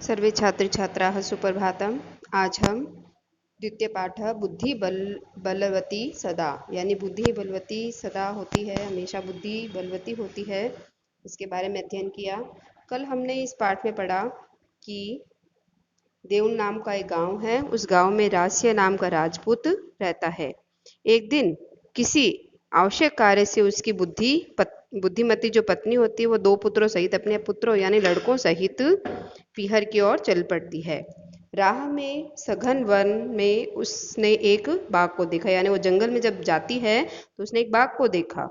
सर्वे छात्र छात्राः सुप्रभातम्। आज हम द्वितीय पाठ बुद्धि बलवती सदा, यानी बुद्धि बलवती सदा होती है, हमेशा बुद्धि बलवती होती है, इसके बारे में अध्ययन किया। कल हमने इस पाठ में पढ़ा कि देउल नाम का एक गांव है, उस गांव में रास्य नाम का राजपूत रहता है। एक दिन किसी आवश्यक कार्य से उसकी बुद्धिमती जो पत्नी होती है वो दो पुत्रों सहित, अपने पुत्रों यानी लड़कों सहित पीहर की ओर चल पड़ती है। राह में सघन वन में उसने एक बाघ को देखा, यानी वो जंगल में जब जाती है तो उसने एक बाघ को देखा।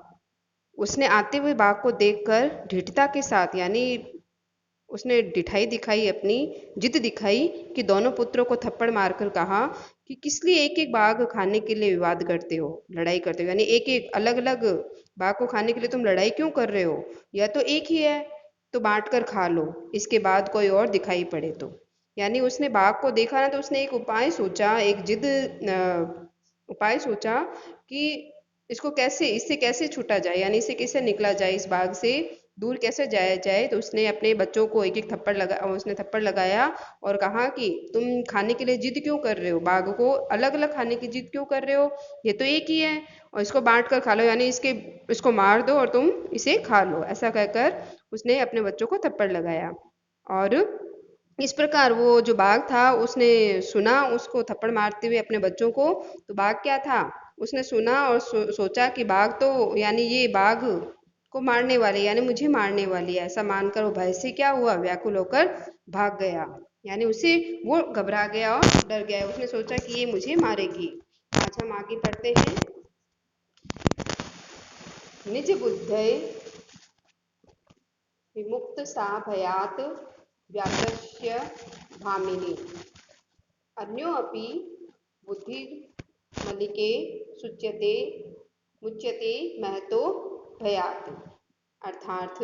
उसने आते हुए बाघ को देखकर ढिठता के साथ, यानी उसने डिठाई दिखाई, अपनी जिद दिखाई कि दोनों पुत्रों को थप्पड़ मारकर कहा कि किस लिए एक एक बाघ खाने के लिए विवाद करते हो, लड़ाई करते हो, यानी एक एक अलग अलग बाघ को खाने के लिए तुम लड़ाई क्यों कर रहे हो, या तो एक ही है तो बांट कर खा लो, इसके बाद कोई और दिखाई पड़े तो। यानी उसने बाघ को देखा ना, तो उसने एक उपाय सोचा, एक जिद उपाय सोचा कि इसको कैसे, इससे कैसे छूटा जाए, यानी इससे कैसे निकला जाए, इस बाघ से दूर कैसे जाया जाए। तो उसने अपने बच्चों को एक एक थप्पड़ लगाया और कहा कि तुम खाने के लिए जिद क्यों कर रहे हो, बाघ को अलग अलग खाने की जिद क्यों कर रहे हो, ये तो एक ही है, और इसको बांट कर खा लो, यानी इसको मार दो और तुम इसे खा लो। ऐसा कहकर उसने अपने बच्चों को थप्पड़ लगाया। और इस प्रकार वो जो बाघ था उसने सुना उसको थप्पड़ मारते हुए अपने बच्चों को, तो बाघ क्या था, उसने सुना और सोचा कि बाघ तो, यानी ये बाघ को मारने वाले, यानी मुझे मारने वाली है, ऐसा मानकर वो भय से क्या हुआ, व्याकुल होकर भाग गया। यानी उसे वो घबरा गया और डर गया, उसने सोचा कि ये मुझे मारेगी। आज हम आगे पढ़ते हैं। निज बुद्धय विमुक्त सा भयात व्याकृष्य भामिनी अन्योऽपि बुद्धिमलिके मुच्यते महतो भयात। अर्थात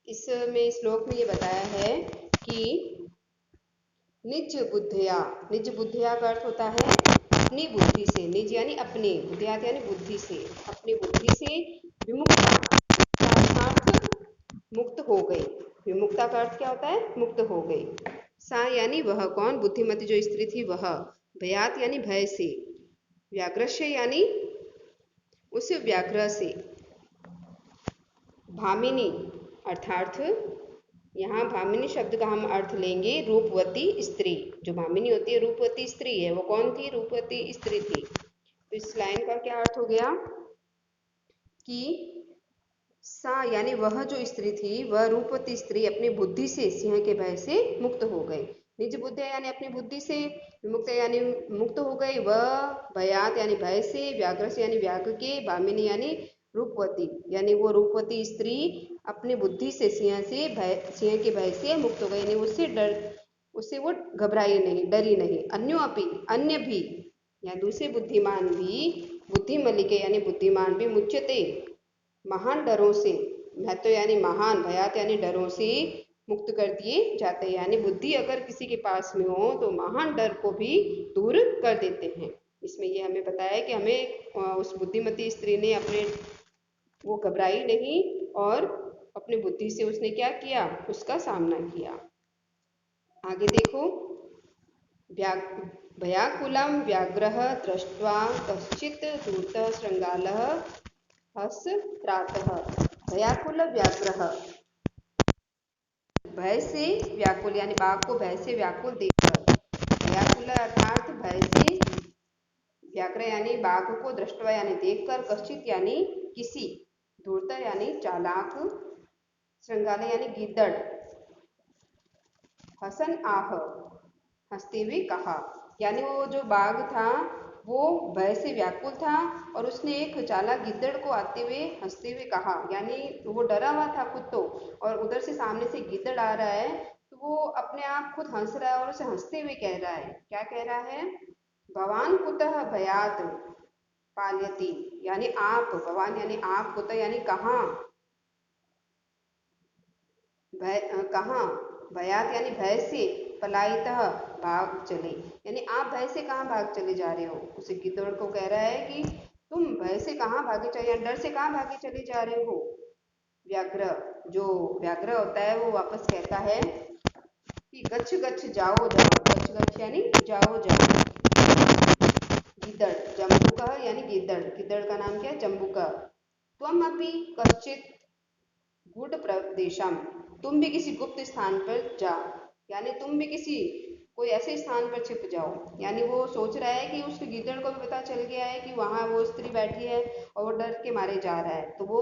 इसमें श्लोक में ये बताया है कि निज बुद्धिया का अर्थ होता है अपनी बुद्धि से, निज यानी अपनी, बुद्धियात यानी बुद्धि से, अपनी बुद्धि से विमुक्ता का अर्थ मुक्त हो गई। विमुक्ता का अर्थ क्या होता है, मुक्त हो गई। सा यानी वह, कौन, बुद्धिमती जो स्त्री थी वह, भयात यानी भय से, व्याग्रश्य यानी उस व्याघ्र से, भामिनी अर्थात यहाँ भामिनी शब्द का हम अर्थ लेंगे रूपवती स्त्री। जो भामिनी होती है रूपवती स्त्री है, वो कौन थी, रूपवती स्त्री थी। तो इस लाइन का क्या अर्थ हो गया कि सा यानी वह जो स्त्री थी, वह रूपवती स्त्री अपनी बुद्धि से सिंह के भय से मुक्त हो गई। निज बुद्धि यानी अपनी बुद्धि से, विमुक्त यानी मुक्त हो गई, वह भयात यानी भय से, व्याघ्र से यानी व्याघ्र के, भामिनी यानी रूपवती, यानी वो रूपवती स्त्री अपनी बुद्धि से सिंह के भय से मुक्त हो गई, यानी उससे वो घबराई नहीं, डरी नहीं। अन्योअपि अन्य भी, या दूसरे बुद्धिमान भी, बुद्धिमलिके यानी बुद्धिमान भी, मुच्यते महान डरों से, महत्व यानी महान, भयात यानी डरों से मुक्त कर दिए जाते हैं। यानी बुद्धि अगर किसी के पास में हो तो महान डर को भी दूर कर देते हैं। इसमें ये हमें बताया है कि हमें उस बुद्धिमती स्त्री ने अपने, वो घबराई नहीं और अपनी बुद्धि से उसने क्या किया, उसका सामना किया। आगे देखो, भयाकुलं व्याघ्रः दृष्ट्वा कश्चित् धूर्तः शृङ्गालः हस्त्रातः। भयाकुल व्याघ्रः, भय से व्याकुल, यानी बाघ को भय से व्याकुल देखकर, भयाकुल अर्थात भय से, व्याघ्र यानी बाघ को, दृष्टवा यानी देखकर, कश्चित यानी किसी, धूर्त यानी चालाक, श्रृंगाल यानी गिद्दड़, हसन आह हंसते हुए कहा, यानी वो जो बाघ था वो भय से व्याकुल था और उसने एक चालाक गिद्दड़ को आते हुए हंसते हुए कहा, यानी वो डरा हुआ था खुद तो, और उधर से सामने से गिद्दड़ आ रहा है तो वो अपने आप खुद हंस रहा है और उसे हंसते हुए कह रहा है, क्या कह रहा है, भवान कुतः भयात पाल्यति, यानी आप, भवान यानी आप, कुतः यानी कहाँ, कहाँ, भयात यानी भय से, पलायितः भाग चले, यानी आप भय से कहाँ भाग चले जा रहे हो। उसे गिद्धड़ को कह रहा है कि तुम भय से कहाँ भागे चले, डर से कहाँ भागे चले जा रहे हो। व्याघ्र, जो व्याघ्र होता है वो वापस कहता है कि गच्छ गच्छ जाओ जाओ, गच्छ गच्छ यानी जाओ जाओ। गिद्दड़, जम्बुका यानी गिद्दड़, गिद्दड़ का नाम क्या है? जम्बुका। त्वम अपि कश्चित गुड प्रदेशम, तुम भी किसी गुप्त स्थान पर जा, यानी तुम भी किसी कोई ऐसे स्थान पर छिप जाओ। यानी वो सोच रहा है कि उसके गिद्दड़ को भी पता चल गया है कि वहां वो स्त्री बैठी है और वो डर के मारे जा रहा है, तो वो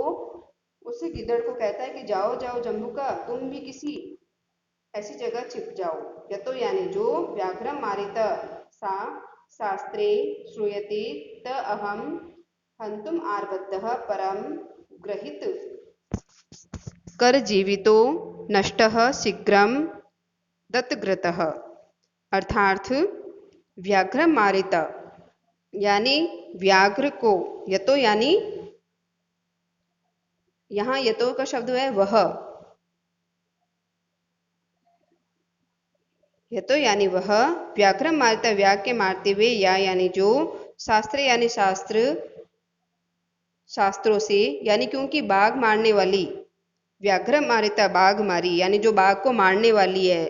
उस गिद्दड़ को कहता है कि जाओ जाओ जम्बुका, तुम भी किसी ऐसी जगह छिप जाओ। यतो यानी जो, व्याघ्रम मारित सा शास्त्रे श्रूयते त अहम हन्तुम आर्बद्धः परम गृहीत कर जीवितो नष्टः शीघ्रम दत्तग्रतः। अर्थार्थ व्याघ्र मारित यानी व्याघ्र को, यतो यानी यहाँ यतो का शब्द है वह, यतो यानी वह, व्याघ्र मारित व्याघ्र के मारते हुए, या यानी जो, शास्त्र यानी शास्त्र, शास्त्रों से, यानी क्योंकि बाघ मारने वाली, व्याघ्र मारिता बाघ मारी यानी जो बाघ को मारने वाली है,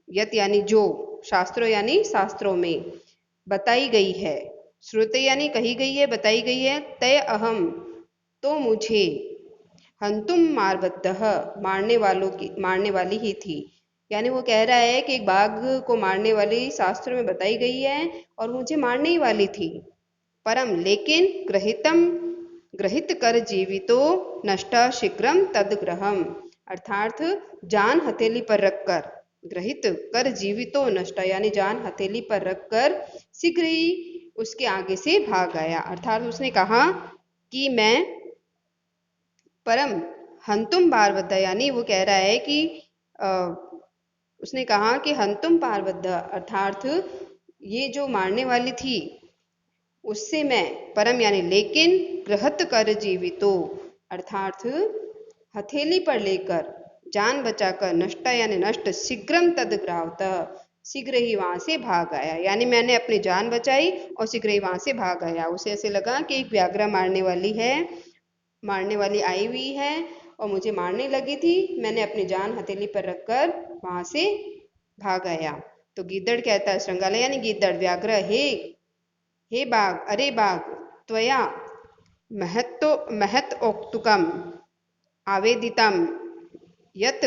यत यानी जो, शास्त्रों यानी शास्त्रों में, बताई गई है, श्रुते यानी कही गई है, बताई गई है, तय अहम तो मुझे, हंतुम मारबद्धः मारने वाली ही थी। यानी वो कह रहा है कि एक बाघ को मारने वाली शास्त्रों में बताई गई है और मुझे मारने ही वाली थी। परम लेकिन ग्रहित कर जीवितो नष्ट शीघ्रम तदग्रहम, अर्थात जान हथेली पर रखकर, ग्रहित कर जीवितो नष्ट यानी जान हथेली पर रखकर शीघ्र ही उसके आगे से भाग आया। अर्थात उसने कहा कि मैं परम हंतुम पारबद्ध, यानी वो कह रहा है कि उसने कहा कि हंतुम पारबद्ध, अर्थात ये जो मारने वाली थी उससे मैं, परम यानी लेकिन, ग्रहत कर जीवितो, अर्थात हथेली पर लेकर, जान बचाकर, नष्ट यानी नष्ट, शीघ्रम तदग्रावत, शीघ्र ही वहां से भाग आया। यानी मैंने अपनी जान बचाई और शीघ्र ही वहां से भाग आया। उसे ऐसे लगा कि एक व्याघ्र मारने वाली आई हुई है और मुझे मारने लगी थी, मैंने अपनी जान हथेली पर रखकर वहां से भाग आया। तो गिद्दड़ कहता है, श्रृंगालय यानी गिद्दड़, व्याघ्र, हे बाघ, अरे बाघ, त्वया महत औक्तुकम आवेदितम यत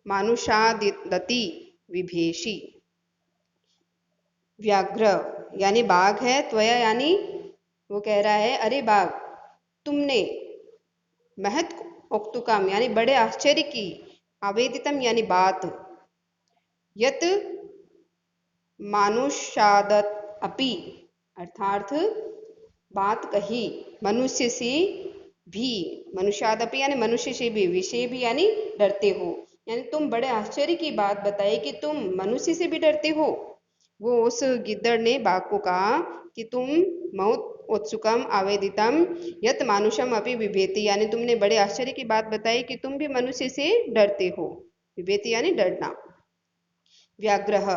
मानुषादति विभेषी। व्याघ्र यानी बाघ है, त्वया यानी वो कह रहा है, अरे बाघ, तुमने महत औक्तुकम यानी बड़े आश्चर्य की, आवेदितम यानी बात, यत मानुषादत अपि, अर्थात बात कही, मनुष्य से भी, मनुष्यादपि यानी मनुष्य से भी, विषय भी यानी डरते हो, यानी तुम बड़े आश्चर्य की बात बताई कि तुम मनुष्य से भी डरते हो। वो उस गिद्दड़ ने बाघ को कहा कि तुम मौत उत्सुकम आवेदितम यत मानुषम अपि विभेति, यानी तुमने बड़े आश्चर्य की बात बताई कि तुम भी मनुष्य से डरते हो। विभेति यानी डरना। व्याग्रह,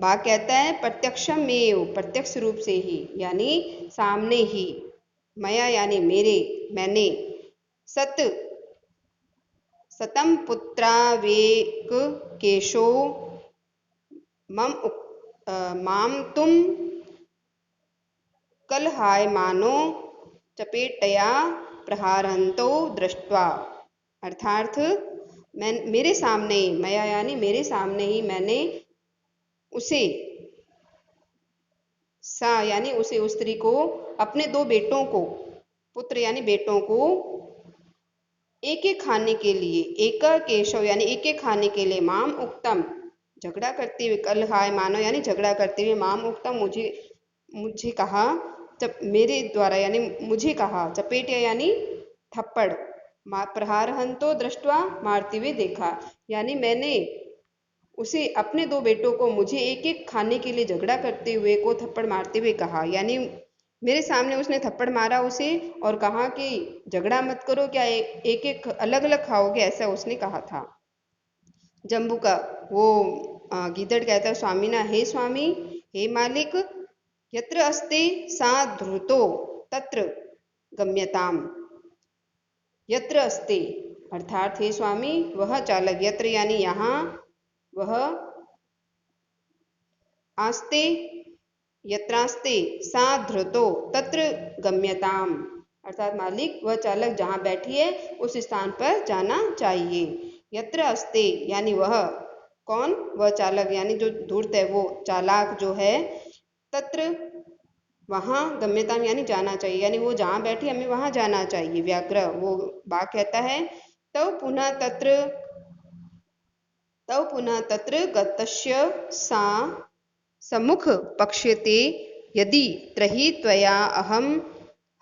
बाघ कहता है, प्रत्यक्षमेव, प्रत्यक्ष रूप से ही, यानी सामने ही, मया यानी मेरे, मैंने, सतम पुत्रावेक केशो माम तुम कलहायमानो चपेटया प्रहारंतो दृष्ट्वा, अर्थात मेरे सामने, मया यानी मेरे सामने ही, मैंने उसे, यानी उसे, उस स्त्री को, अपने दो बेटों को, पुत्र यानी बेटों को, एक एक खाने के लिए, एक केशव यानी एक एक खाने के लिए, माम उक्तम झगड़ा करते हुए, कल हाय मानो यानी झगड़ा करते हुए, माम उक्तम मुझे कहा, मेरे द्वारा यानी मुझे कहा, चपेट यानी थप्पड़, प्रहार हंतो दृष्टवा मारते हुए देखा, यानी मैंने उसे, अपने दो बेटों को, मुझे एक एक खाने के लिए झगड़ा करते हुए को थप्पड़ मारते हुए कहा, यानी मेरे सामने उसने थप्पड़ मारा उसे और कहा कि झगड़ा मत करो, क्या एक एक अलग अलग खाओगे, ऐसा उसने कहा था। जम्बू का वो गिद्दड़ कहता है, स्वामी ना, हे स्वामी, हे मालिक, यत्र अस्ते सा ध्रुतो तत्र गम्यताम, यत्र अस्ते, अर्थात हे स्वामी, वह चालक, यत्र यानी यहाँ, वह आस्ते यत्रास्ते सा धृतो तत्र गम्यताम, अर्थात मालिक वह चालक जहाँ बैठी है उस स्थान पर जाना चाहिए। यत्र अस्ते यानी वह, कौन, वह चालक यानी जो धूर्त है, वो चालाक जो है, तत्र वहाँ, गम्यताम यानी जाना चाहिए, यानी वो जहाँ बैठी हमें वहाँ जाना चाहिए। व्याघ्र वो बाघ कहता है। तव पुनः तत्र गतस्य सा सम्मुख पक्ष्यते यदि त्रही त्वया अहम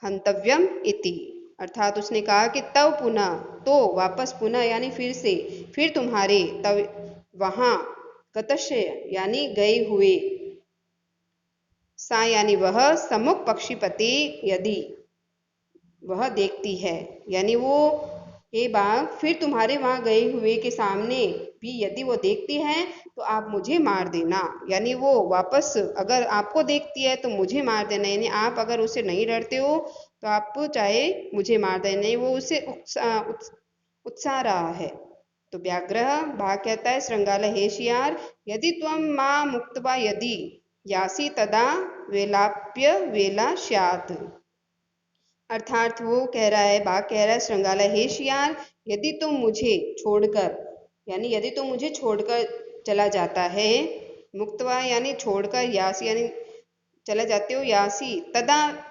हंतव्यम इति, अर्थात उसने कहा कि तव पुनः, तो वापस, पुनः यानी फिर से, फिर तुम्हारे, तव वहाँ, गतस्य यानी गए हुए, सा यानी वह, सम्मुख पक्षीपति यदि वह देखती है, यानी वो, हे बाघ, फिर तुम्हारे वहां गए हुए के सामने भी यदि वो देखती है तो आप मुझे मार देना, यानी वो वापस अगर आपको देखती है तो मुझे मार देना, यानी आप अगर उसे नहीं डरते हो तो आप चाहे मुझे मार देना, वो उसे उत्साह रहा है। तो व्याघ्र बाघ कहता है, श्रृंगाल हे शियार, यदि त्वं मां मुक्त्वा यदि यासी तदा वेलाप्य वेला स्यात्, अर्थात वो कह रहा है, बाघ कह रहा है, श्रृंगाला हे शियार, यदि तुम मुझे छोड़कर, यानी यदि तुम मुझे छोड़कर चला जाता है, मुक्तवा यानी छोड़कर, यासी यानी चला जाते हो, यासी तदा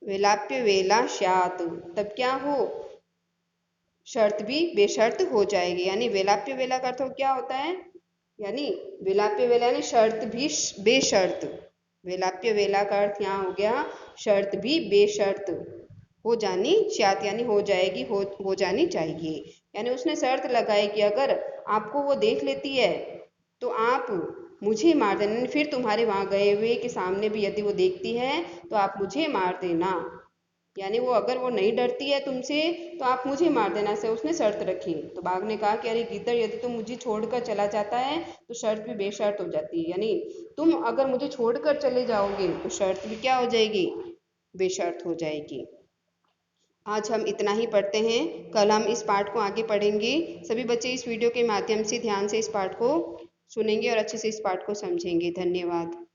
वेलाप्य वेला स्यात्, तब क्या हो, शर्त भी बेशर्त हो जाएगी। यानी वेलाप्य वेला का अर्थ क्या होता है, यानी वेलाप्य वेला यानी शर्त भी बेशर्त, वेलाप्य वेला का अर्थ यहाँ हो गया शर्त भी बेशर्त हो जानी, स्यात् यानी हो जाएगी, हो जानी चाहिए। यानी उसने शर्त लगाई कि अगर आपको वो देख लेती है तो आप मुझे मार देना, फिर तुम्हारे वहां गए हुए के सामने भी यदि वो देखती है तो आप मुझे मार देना, यानी वो अगर वो नहीं डरती है तुमसे तो आप मुझे मार देना, से उसने शर्त रखी। तो बाघ ने कहा कि अरे गिद्दड़, यदि तुम मुझे छोड़कर चला जाता है तो शर्त भी बेशर्त हो जाती है, यानी तुम अगर मुझे छोड़कर चले जाओगे तो शर्त भी क्या हो जाएगी, बेशर्त हो जाएगी। आज हम इतना ही पढ़ते हैं, कल हम इस पाठ को आगे पढ़ेंगे। सभी बच्चे इस वीडियो के माध्यम से ध्यान से इस पाठ को सुनेंगे और अच्छे से इस पाठ को समझेंगे। धन्यवाद।